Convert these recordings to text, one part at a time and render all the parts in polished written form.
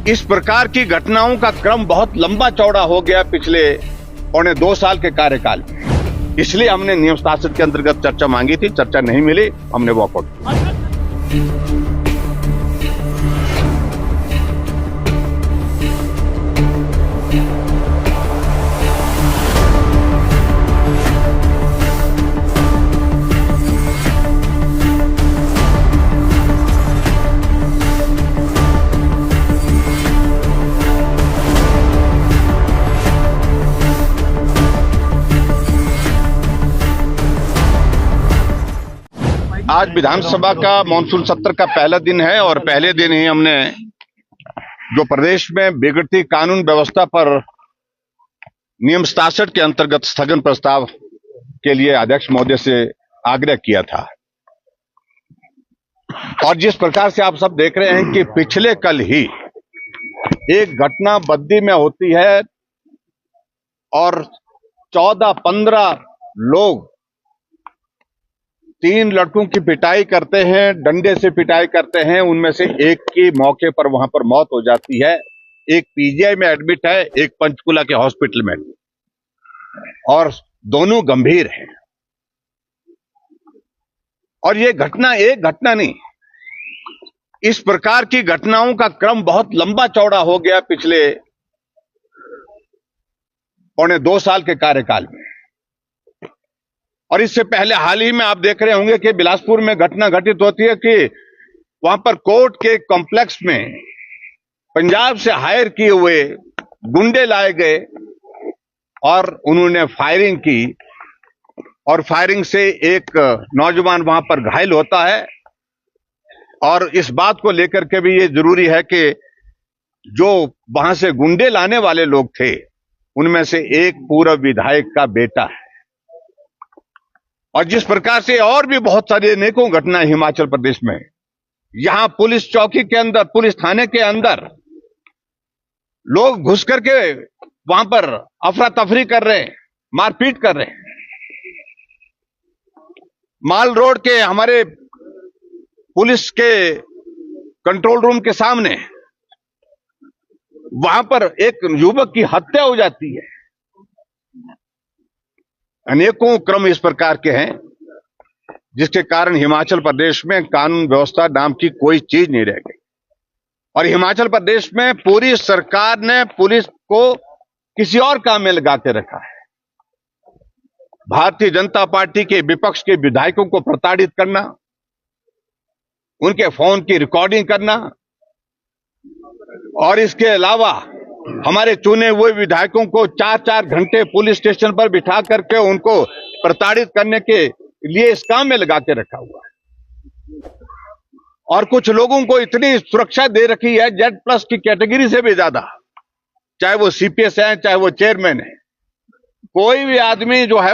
इस प्रकार की घटनाओं का क्रम बहुत लंबा चौड़ा हो गया पिछले 1.25 साल के कार्यकाल में। इसलिए हमने नियम शासन के अंतर्गत चर्चा मांगी थी, चर्चा नहीं मिली, हमने वॉकआउट किया। आज विधानसभा का मानसून सत्र का पहला दिन है और पहले दिन ही हमने जो प्रदेश में बिगड़ती कानून व्यवस्था पर नियम 67 के अंतर्गत स्थगन प्रस्ताव के लिए अध्यक्ष महोदय से आग्रह किया था। और जिस प्रकार से आप सब देख रहे हैं कि पिछले कल ही एक घटना बद्दी में होती है और 14-15 लोग 3 लड़कों की पिटाई करते हैं, डंडे से पिटाई करते हैं। उनमें से एक की मौके पर वहां पर मौत हो जाती है, एक पीजीआई में एडमिट है, एक पंचकुला के हॉस्पिटल में, और दोनों गंभीर हैं। और ये घटना एक घटना नहीं, इस प्रकार की घटनाओं का क्रम बहुत लंबा चौड़ा हो गया पिछले 1.25 साल के कार्यकाल में। और इससे पहले हाल ही में आप देख रहे होंगे कि बिलासपुर में घटना घटित होती है कि वहां पर कोर्ट के कॉम्प्लेक्स में पंजाब से हायर किए हुए गुंडे लाए गए और उन्होंने फायरिंग की और फायरिंग से एक नौजवान वहां पर घायल होता है। और इस बात को लेकर के भी ये जरूरी है कि जो वहां से गुंडे लाने वाले लोग थे उनमें से एक पूर्व विधायक का बेटा है। और जिस प्रकार से और भी बहुत सारी अनेकों घटनाएं हिमाचल प्रदेश में, यहां पुलिस चौकी के अंदर, पुलिस थाने के अंदर लोग घुस करके वहां पर अफरा तफरी कर रहे हैं, मारपीट कर रहे हैं। माल रोड के हमारे पुलिस के कंट्रोल रूम के सामने वहां पर एक युवक की हत्या हो जाती है। अनेकों क्रम इस प्रकार के हैं जिसके कारण हिमाचल प्रदेश में कानून व्यवस्था नाम की कोई चीज नहीं रह गई। और हिमाचल प्रदेश में पूरी सरकार ने पुलिस को किसी और काम में लगा के रखा है। भारतीय जनता पार्टी के विपक्ष के विधायकों को प्रताड़ित करना, उनके फोन की रिकॉर्डिंग करना, और इसके अलावा हमारे चुने हुए विधायकों को 4-4 घंटे पुलिस स्टेशन पर बिठा करके उनको प्रताड़ित करने के लिए इस काम में लगा के रखा हुआ है। और कुछ लोगों को इतनी सुरक्षा दे रखी है Z+ की कैटेगरी से भी ज्यादा, चाहे वो CPS है, चाहे वो चेयरमैन है। कोई भी आदमी जो है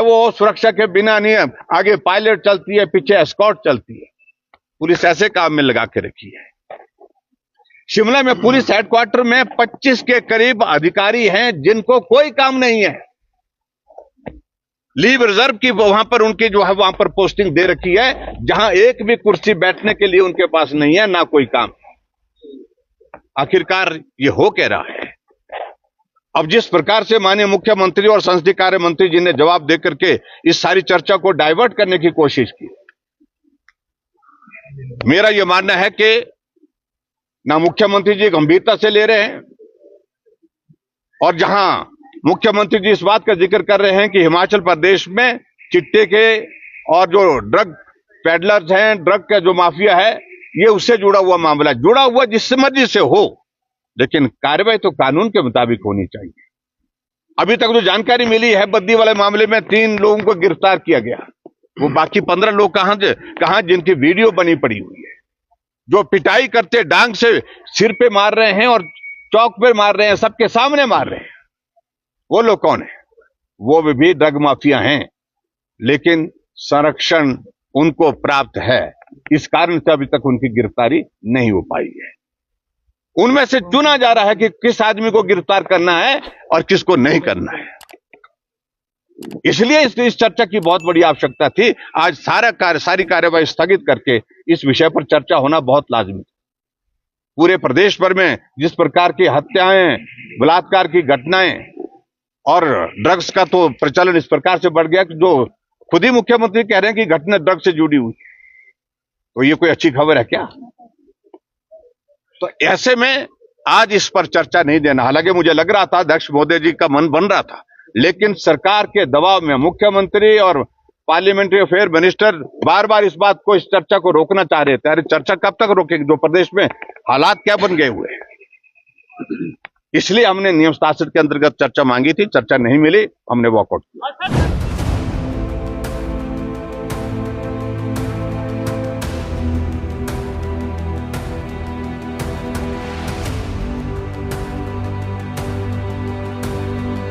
वो सुरक्षा के बिना नहीं है। आगे पायलट चलती है, पीछे एस्कॉर्ट चलती है। पुलिस ऐसे काम में लगा के रखी है। शिमला में पुलिस हेडक्वार्टर में 25 के करीब अधिकारी हैं जिनको कोई काम नहीं है। लीव रिजर्व की वहां पर उनकी जो है वहां पर पोस्टिंग दे रखी है, जहां एक भी कुर्सी बैठने के लिए उनके पास नहीं है, ना कोई काम। आखिरकार ये हो क्या रहा है? अब जिस प्रकार से माननीय मुख्यमंत्री और संसदीय कार्य मंत्री जी ने जवाब देकर के इस सारी चर्चा को डाइवर्ट करने की कोशिश की, मेरा यह मानना है कि ना मुख्यमंत्री जी गंभीरता से ले रहे हैं, और जहां मुख्यमंत्री जी इस बात का जिक्र कर रहे हैं कि हिमाचल प्रदेश में चिट्टे के और जो ड्रग पेडलर्स हैं, ड्रग का जो माफिया है, ये उससे जुड़ा हुआ मामला, जुड़ा हुआ जिससे मर्जी से हो, लेकिन कार्रवाई तो कानून के मुताबिक होनी चाहिए। अभी तक जो जानकारी मिली है, बद्दी वाले मामले में 3 लोगों को गिरफ्तार किया गया। वो बाकी 15 लोग कहां जिनकी वीडियो बनी पड़ी हुई है, जो पिटाई करते डांग से सिर पे मार रहे हैं और चौक पे मार रहे हैं, सबके सामने मार रहे हैं। वो लोग कौन है? वो भी ड्रग माफिया हैं, लेकिन संरक्षण उनको प्राप्त है। इस कारण से अभी तक उनकी गिरफ्तारी नहीं हो पाई है। उनमें से चुना जा रहा है कि किस आदमी को गिरफ्तार करना है और किसको नहीं करना है। इसलिए इस चर्चा की बहुत बड़ी आवश्यकता थी। आज सारी कार्यवाही स्थगित करके इस विषय पर चर्चा होना बहुत लाजमी। पूरे प्रदेश भर में जिस प्रकार की हत्याएं, बलात्कार की घटनाएं और ड्रग्स का तो प्रचलन इस प्रकार से बढ़ गया कि जो खुद ही मुख्यमंत्री कह रहे हैं कि घटना ड्रग्स से जुड़ी हुई, तो ये कोई अच्छी खबर है क्या? तो ऐसे में आज इस पर चर्चा नहीं देना। हालांकि मुझे लग रहा था अध्यक्ष महोदय जी का मन बन रहा था, लेकिन सरकार के दबाव में मुख्यमंत्री और पार्लियामेंट्री अफेयर मिनिस्टर बार बार इस बात को, इस चर्चा को रोकना चाह रहे थे। अरे चर्चा कब तक रोकेंगे, जो प्रदेश में हालात क्या बन गए हुए हैं। इसलिए हमने नियम शासन के अंतर्गत चर्चा मांगी थी, चर्चा नहीं मिली, हमने वॉकआउट किया।